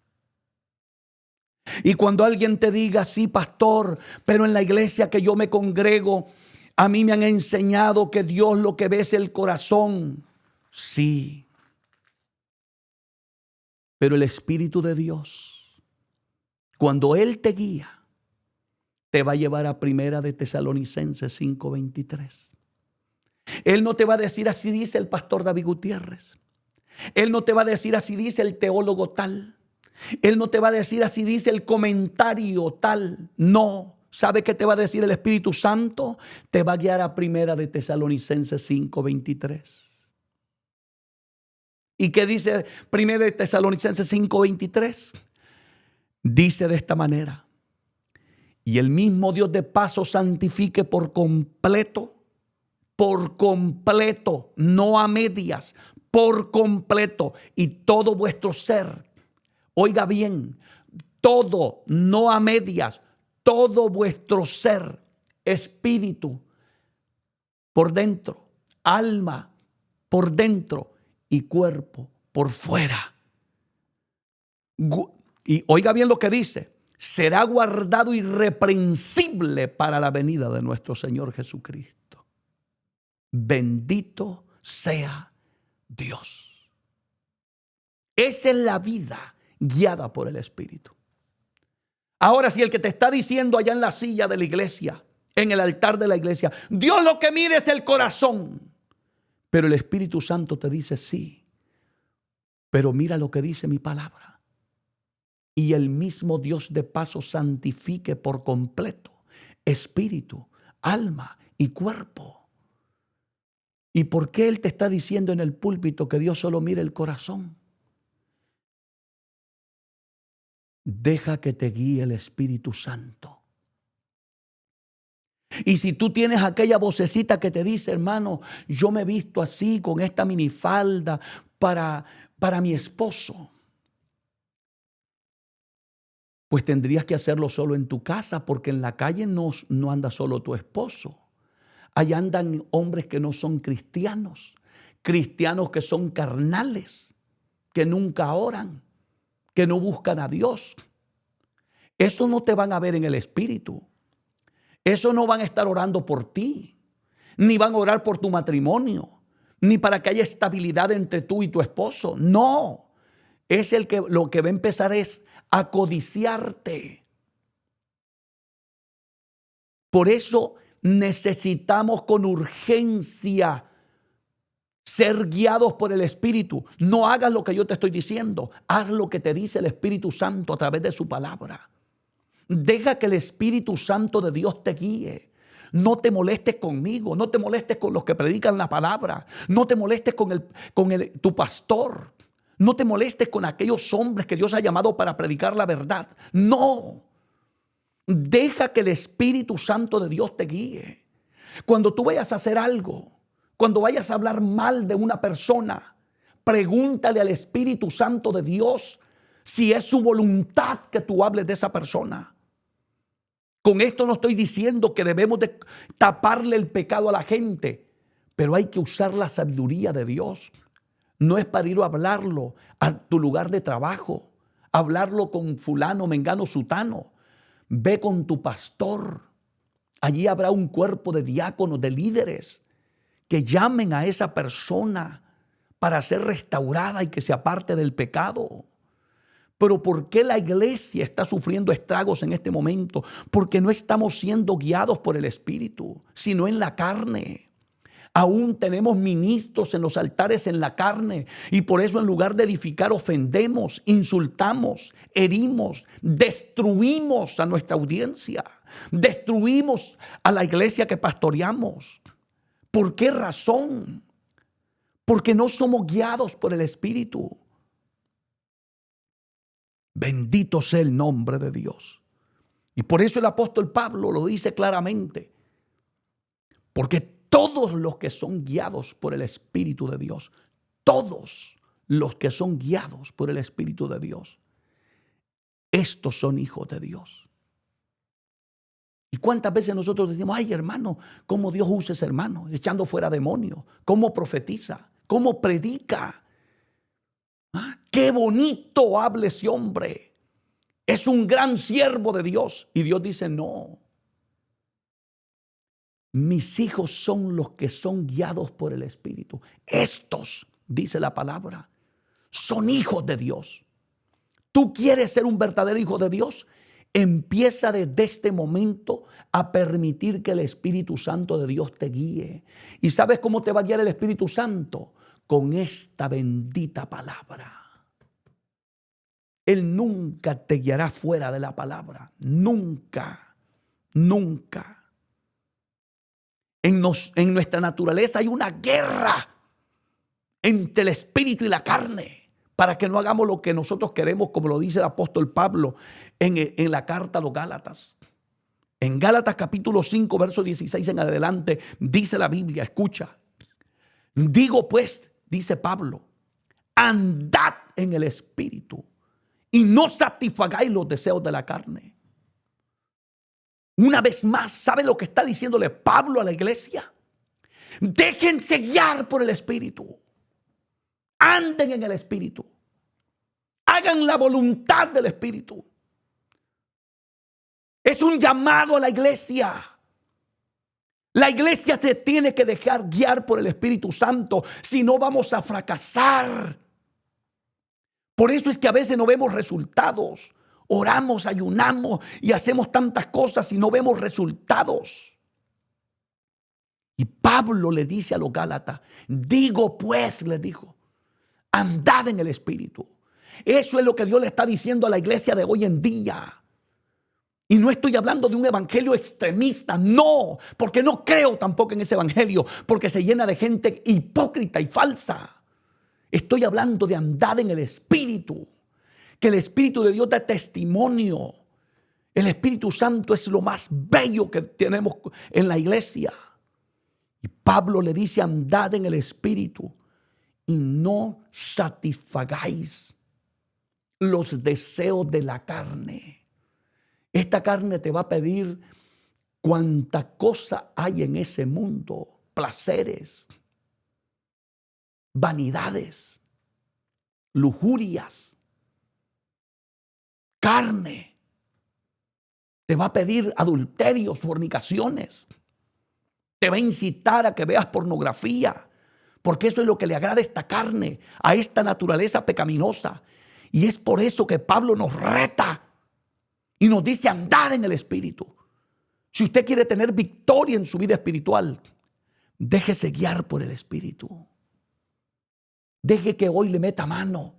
Y cuando alguien te diga, sí, pastor, pero en la iglesia que yo me congrego, a mí me han enseñado que Dios lo que ve es el corazón. Sí. Pero el Espíritu de Dios, cuando Él te guía, te va a llevar a Primera de Tesalonicenses 5:23. Él no te va a decir así dice el pastor David Gutiérrez. Él no te va a decir así dice el teólogo tal. Él no te va a decir así dice el comentario tal. No. ¿Sabe qué te va a decir el Espíritu Santo? Te va a guiar a Primera de Tesalonicenses 5:23. ¿Y qué dice Primera de Tesalonicenses 5:23? Dice de esta manera: y el mismo Dios de paz os santifique por completo, no a medias, por completo, y todo vuestro ser. Oiga bien, todo, no a medias, todo vuestro ser, espíritu por dentro, alma por dentro y cuerpo por fuera. Y oiga bien lo que dice: será guardado irreprensible para la venida de nuestro Señor Jesucristo. Bendito sea Dios. Esa es la vida guiada por el Espíritu. Ahora, si el que te está diciendo allá en la silla de la iglesia en el altar de la iglesia. Dios lo que mira es el corazón. Pero el Espíritu Santo te dice sí. Pero mira lo que dice mi palabra. Y el mismo Dios de paso santifique por completo espíritu, alma y cuerpo. ¿Y por qué Él te está diciendo en el púlpito que Dios solo mira el corazón? Deja que te guíe el Espíritu Santo. Y si tú tienes aquella vocecita que te dice, hermano, yo me he visto así con esta minifalda para mi esposo, pues tendrías que hacerlo solo en tu casa, porque en la calle no anda solo tu esposo. Allá andan hombres que no son cristianos, cristianos que son carnales, que nunca oran, que no buscan a Dios. Eso no te van a ver en el espíritu. Eso no van a estar orando por ti, ni van a orar por tu matrimonio, ni para que haya estabilidad entre tú y tu esposo. No, es lo que va a empezar es a codiciarte. Por eso necesitamos con urgencia ser guiados por el Espíritu. No hagas lo que yo te estoy diciendo, haz lo que te dice el Espíritu Santo a través de su palabra. Deja que el Espíritu Santo de Dios te guíe. No te molestes conmigo, no te molestes con los que predican la palabra, no te molestes con tu pastor, no te molestes con aquellos hombres que Dios ha llamado para predicar la verdad. No, deja que el Espíritu Santo de Dios te guíe. Cuando tú vayas a hacer algo, cuando vayas a hablar mal de una persona, pregúntale al Espíritu Santo de Dios si es su voluntad que tú hables de esa persona. Con esto no estoy diciendo que debemos de taparle el pecado a la gente, pero hay que usar la sabiduría de Dios. No es para ir a hablarlo a tu lugar de trabajo, hablarlo con fulano, mengano, sutano. Ve con tu pastor. Allí habrá un cuerpo de diáconos, de líderes, que llamen a esa persona para ser restaurada y que se aparte del pecado. Pero ¿por qué la iglesia está sufriendo estragos en este momento? Porque no estamos siendo guiados por el Espíritu, sino en la carne. Aún tenemos ministros en los altares en la carne, y por eso en lugar de edificar ofendemos, insultamos, herimos, destruimos a nuestra audiencia, destruimos a la iglesia que pastoreamos. ¿Por qué razón? Porque no somos guiados por el Espíritu. Bendito sea el nombre de Dios. Y por eso el apóstol Pablo lo dice claramente. Porque todos los que son guiados por el Espíritu de Dios, todos los que son guiados por el Espíritu de Dios, estos son hijos de Dios. ¿Y cuántas veces nosotros decimos, ay hermano, cómo Dios usa ese hermano, echando fuera demonios, cómo profetiza, cómo predica? ¿Ah? Qué bonito habla ese hombre. Es un gran siervo de Dios. Y Dios dice, no. Mis hijos son los que son guiados por el Espíritu. Estos, dice la palabra, son hijos de Dios. ¿Tú quieres ser un verdadero hijo de Dios? Empieza desde este momento a permitir que el Espíritu Santo de Dios te guíe. ¿Y sabes cómo te va a guiar el Espíritu Santo? Con esta bendita palabra. Él nunca te guiará fuera de la palabra. Nunca, nunca. En nuestra naturaleza hay una guerra entre el espíritu y la carne para que no hagamos lo que nosotros queremos, como lo dice el apóstol Pablo en la carta a los Gálatas. En Gálatas capítulo 5, verso 16 en adelante, dice la Biblia, escucha. Digo pues, dice Pablo, andad en el espíritu y no satisfagáis los deseos de la carne. Una vez más, ¿sabe lo que está diciéndole Pablo a la iglesia? Déjense guiar por el Espíritu. Anden en el Espíritu. Hagan la voluntad del Espíritu. Es un llamado a la iglesia. La iglesia se tiene que dejar guiar por el Espíritu Santo, si no vamos a fracasar. Por eso es que a veces no vemos resultados. Oramos, ayunamos y hacemos tantas cosas y no vemos resultados. Y Pablo le dice a los Gálatas, digo pues, le dijo, andad en el Espíritu. Eso es lo que Dios le está diciendo a la iglesia de hoy en día. Y no estoy hablando de un evangelio extremista, no, porque no creo tampoco en ese evangelio, porque se llena de gente hipócrita y falsa. Estoy hablando de andar en el Espíritu, que el Espíritu de Dios da testimonio. El Espíritu Santo es lo más bello que tenemos en la iglesia. Y Pablo le dice, andad en el Espíritu y no satisfagáis los deseos de la carne. Esta carne te va a pedir cuanta cosa hay en ese mundo, placeres, vanidades, lujurias, carne. Te va a pedir adulterios, fornicaciones. Te va a incitar a que veas pornografía, porque eso es lo que le agrada a esta carne, a esta naturaleza pecaminosa. Y es por eso que Pablo nos reta y nos dice andar en el Espíritu. Si usted quiere tener victoria en su vida espiritual, déjese guiar por el Espíritu. Deje que hoy le meta mano.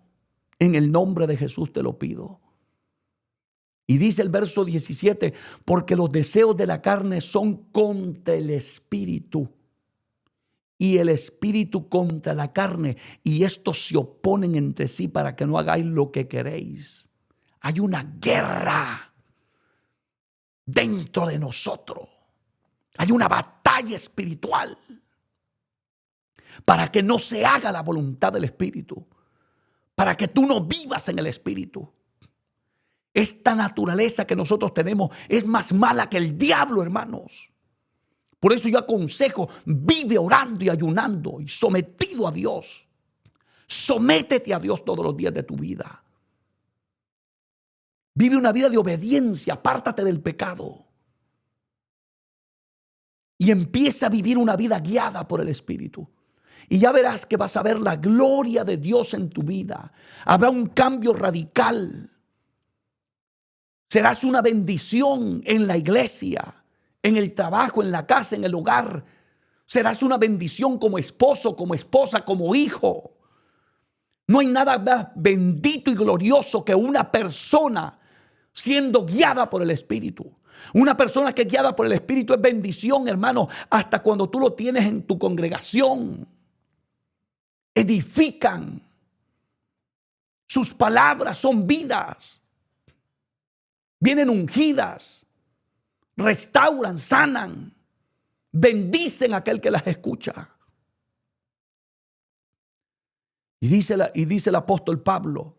En el nombre de Jesús te lo pido. Y dice el verso 17, porque los deseos de la carne son contra el Espíritu y el Espíritu contra la carne, y estos se oponen entre sí para que no hagáis lo que queréis. Hay una guerra dentro de nosotros. Hay una batalla espiritual para que no se haga la voluntad del Espíritu, para que tú no vivas en el Espíritu. Esta naturaleza que nosotros tenemos es más mala que el diablo, hermanos. Por eso yo aconsejo, vive orando y ayunando y sometido a Dios. Sométete a Dios todos los días de tu vida. Vive una vida de obediencia, apártate del pecado. Y empieza a vivir una vida guiada por el Espíritu. Y ya verás que vas a ver la gloria de Dios en tu vida. Habrá un cambio radical. Serás una bendición en la iglesia, en el trabajo, en la casa, en el hogar. Serás una bendición como esposo, como esposa, como hijo. No hay nada más bendito y glorioso que una persona siendo guiada por el Espíritu. Una persona que es guiada por el Espíritu es bendición, hermano, hasta cuando tú lo tienes en tu congregación. Edifican. Sus palabras son vidas. Vienen ungidas, restauran, sanan, bendicen a aquel que las escucha. Y dice el apóstol Pablo,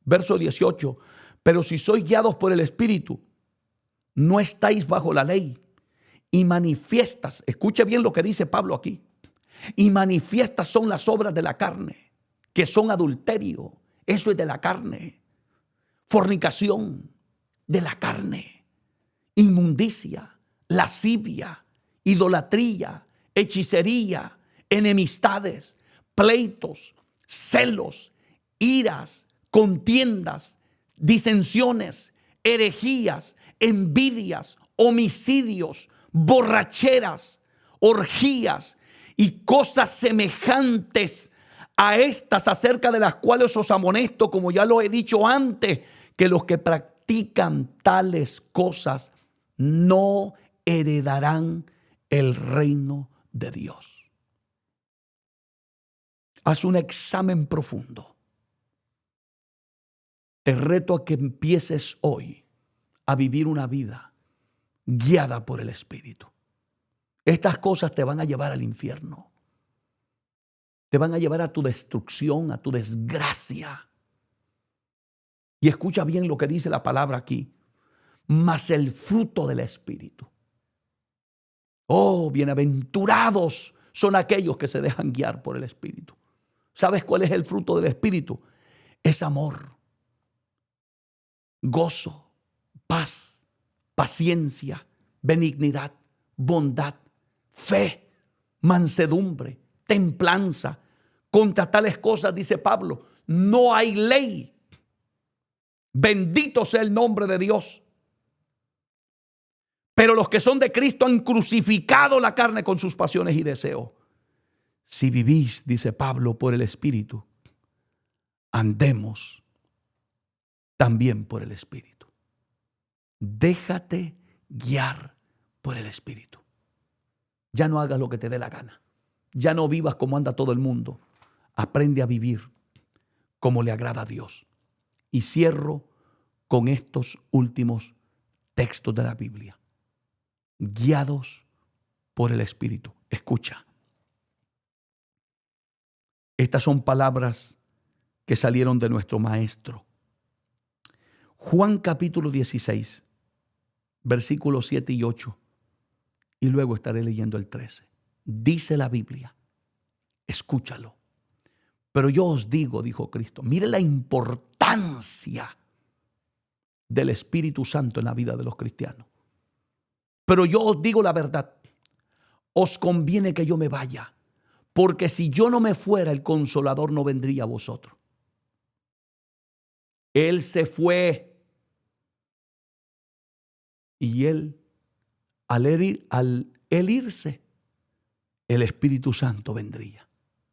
verso 18, pero si sois guiados por el Espíritu, no estáis bajo la ley. Y manifiestas, escuche bien lo que dice Pablo aquí, y manifiestas son las obras de la carne, que son adulterio, eso es de la carne, fornicación, de la carne, inmundicia, lascivia, idolatría, hechicería, enemistades, pleitos, celos, iras, contiendas, disensiones, herejías, envidias, homicidios, borracheras, orgías y cosas semejantes a estas, acerca de las cuales os amonesto, como ya lo he dicho antes, que los que practican tales cosas no heredarán el reino de Dios. Haz un examen profundo. Te reto a que empieces hoy a vivir una vida guiada por el Espíritu. Estas cosas te van a llevar al infierno. Te van a llevar a tu destrucción, a tu desgracia. Y escucha bien lo que dice la palabra aquí. Mas el fruto del Espíritu. Oh, bienaventurados son aquellos que se dejan guiar por el Espíritu. ¿Sabes cuál es el fruto del Espíritu? Es amor, gozo, paz, paciencia, benignidad, bondad, fe, mansedumbre, templanza. Contra tales cosas, dice Pablo, no hay ley. Bendito sea el nombre de Dios. Pero los que son de Cristo han crucificado la carne con sus pasiones y deseos. Si vivís, dice Pablo, por el Espíritu, andemos también por el Espíritu. Déjate guiar por el Espíritu. Ya no hagas lo que te dé la gana. Ya no vivas como anda todo el mundo. Aprende a vivir como le agrada a Dios. Y cierro con estos últimos textos de la Biblia. Guiados por el Espíritu. Escucha. Estas son palabras que salieron de nuestro Maestro. Juan capítulo 16, versículos 7 y 8. Y luego estaré leyendo el 13. Dice la Biblia, escúchalo. Pero yo os digo, dijo Cristo, mire la importancia del Espíritu Santo en la vida de los cristianos. Pero yo os digo la verdad, os conviene que yo me vaya, porque si yo no me fuera, el Consolador no vendría a vosotros. Él se fue y él, al él irse, el Espíritu Santo vendría.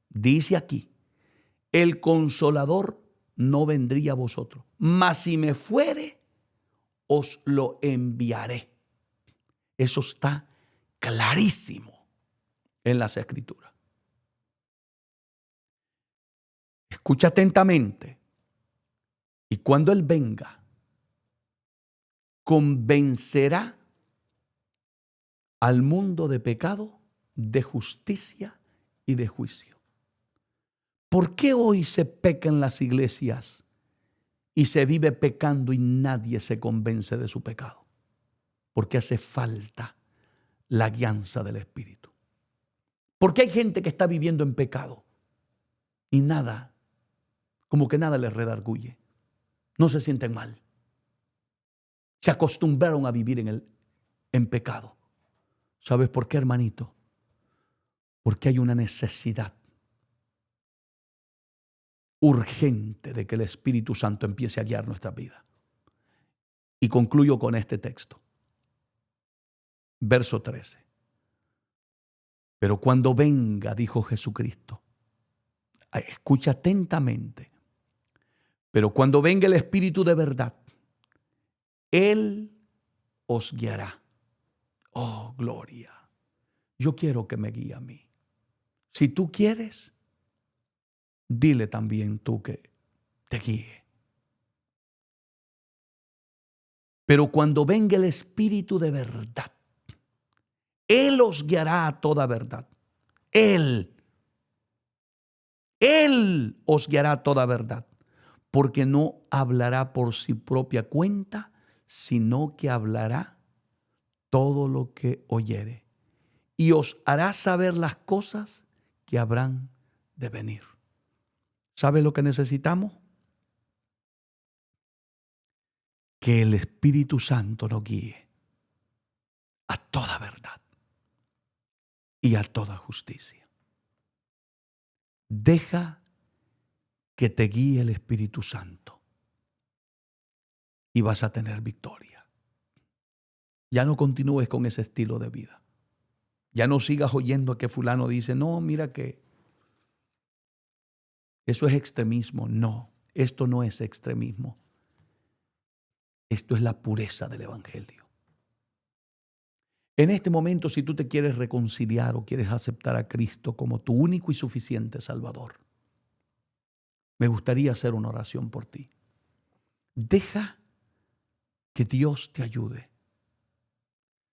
Dice aquí, el Consolador no vendría a vosotros, mas si me fuere, os lo enviaré. Eso está clarísimo en las Escrituras. Escucha atentamente. Y cuando Él venga, convencerá al mundo de pecado, de justicia y de juicio. ¿Por qué hoy se peca en las iglesias y se vive pecando y nadie se convence de su pecado? Porque hace falta la guianza del Espíritu. Porque hay gente que está viviendo en pecado y nada, como que nada les redarguye. No se sienten mal. Se acostumbraron a vivir en pecado. ¿Sabes por qué, hermanito? Porque hay una necesidad urgente de que el Espíritu Santo empiece a guiar nuestra vida. Y concluyo con este texto. Verso 13. Pero cuando venga, dijo Jesucristo, escucha atentamente, pero cuando venga el Espíritu de verdad, Él os guiará. Oh, gloria. Yo quiero que me guíe a mí. Si tú quieres, dile también tú que te guíe. Pero cuando venga el Espíritu de verdad, Él os guiará a toda verdad. Él os guiará a toda verdad, porque no hablará por su propia cuenta, sino que hablará todo lo que oyere, y os hará saber las cosas que habrán de venir. ¿Sabe lo que necesitamos? Que el Espíritu Santo nos guíe a toda verdad y a toda justicia. Deja que te guíe el Espíritu Santo y vas a tener victoria. Ya no continúes con ese estilo de vida. Ya no sigas oyendo que fulano dice, no, mira que eso es extremismo. No, esto no es extremismo. Esto es la pureza del Evangelio. En este momento, si tú te quieres reconciliar o quieres aceptar a Cristo como tu único y suficiente Salvador, me gustaría hacer una oración por ti. Deja que Dios te ayude.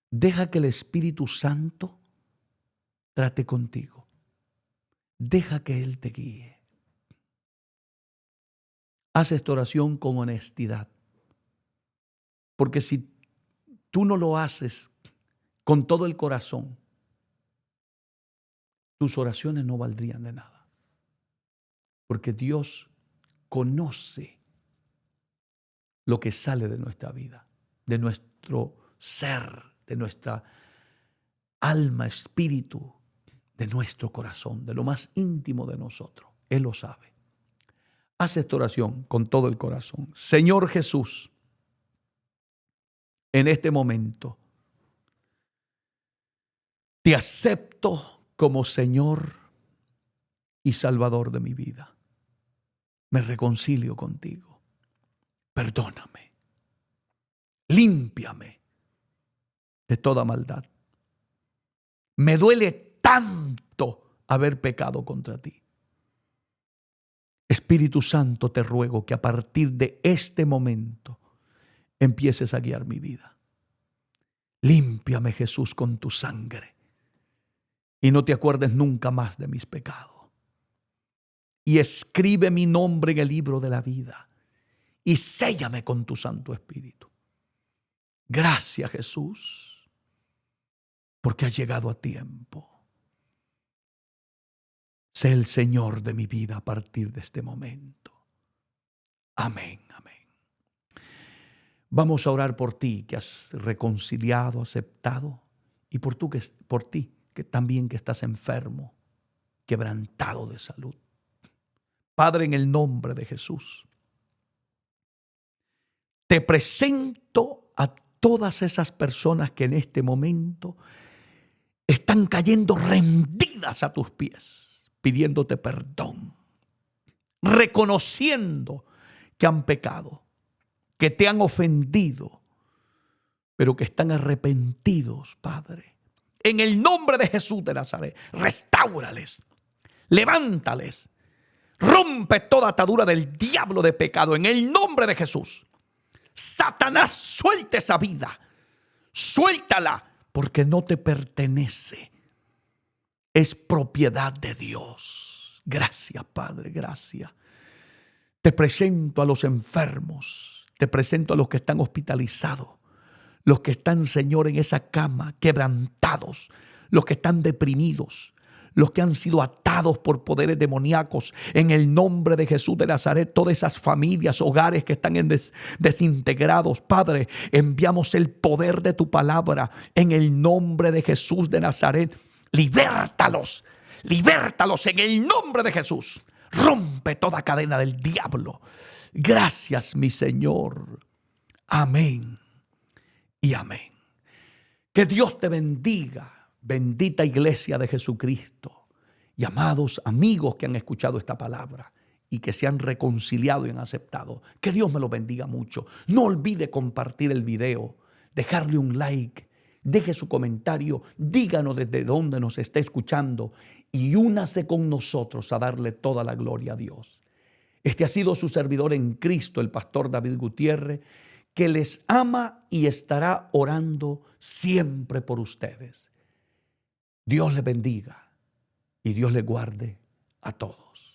Deja que el Espíritu Santo trate contigo. Deja que Él te guíe. Haz esta oración con honestidad. Porque si tú no lo haces con todo el corazón, tus oraciones no valdrían de nada. Porque Dios conoce lo que sale de nuestra vida, de nuestro ser, de nuestra alma, espíritu, de nuestro corazón, de lo más íntimo de nosotros. Él lo sabe. Haz esta oración con todo el corazón. Señor Jesús, en este momento Te acepto como Señor y Salvador de mi vida. Me reconcilio contigo. Perdóname. Límpiame de toda maldad. Me duele tanto haber pecado contra ti. Espíritu Santo, te ruego que a partir de este momento empieces a guiar mi vida. Límpiame, Jesús, con tu sangre y no te acuerdes nunca más de mis pecados. Y escribe mi nombre en el libro de la vida y séllame con tu Santo Espíritu. Gracias, Jesús, porque has llegado a tiempo. Sé el Señor de mi vida a partir de este momento. Amén, amén. Vamos a orar por ti que has reconciliado, aceptado, y por ti que también que estás enfermo, quebrantado de salud. Padre, en el nombre de Jesús, te presento a todas esas personas que en este momento están cayendo rendidas a tus pies, pidiéndote perdón, reconociendo que han pecado, que te han ofendido, pero que están arrepentidos, Padre. En el nombre de Jesús de Nazaret, restáurales, levántales, rompe toda atadura del diablo de pecado en el nombre de Jesús. Satanás, suelta esa vida, suéltala, porque no te pertenece, es propiedad de Dios. Gracias, Padre, gracias. Te presento a los enfermos, te presento a los que están hospitalizados, los que están, Señor, en esa cama, quebrantados, los que están deprimidos, los que han sido atados por poderes demoníacos. En el nombre de Jesús de Nazaret, todas esas familias, hogares que están desintegrados, Padre, enviamos el poder de tu palabra en el nombre de Jesús de Nazaret. Libértalos, libértalos en el nombre de Jesús. Rompe toda cadena del diablo. Gracias, mi Señor. Amén y amén. Que Dios te bendiga, bendita iglesia de Jesucristo y amados amigos que han escuchado esta palabra y que se han reconciliado y han aceptado. Que Dios me lo bendiga mucho. No olvide compartir el video, dejarle un like, deje su comentario, díganos desde dónde nos está escuchando y únase con nosotros a darle toda la gloria a Dios. Este ha sido su servidor en Cristo, el pastor David Gutiérrez, que les ama y estará orando siempre por ustedes. Dios les bendiga y Dios les guarde a todos.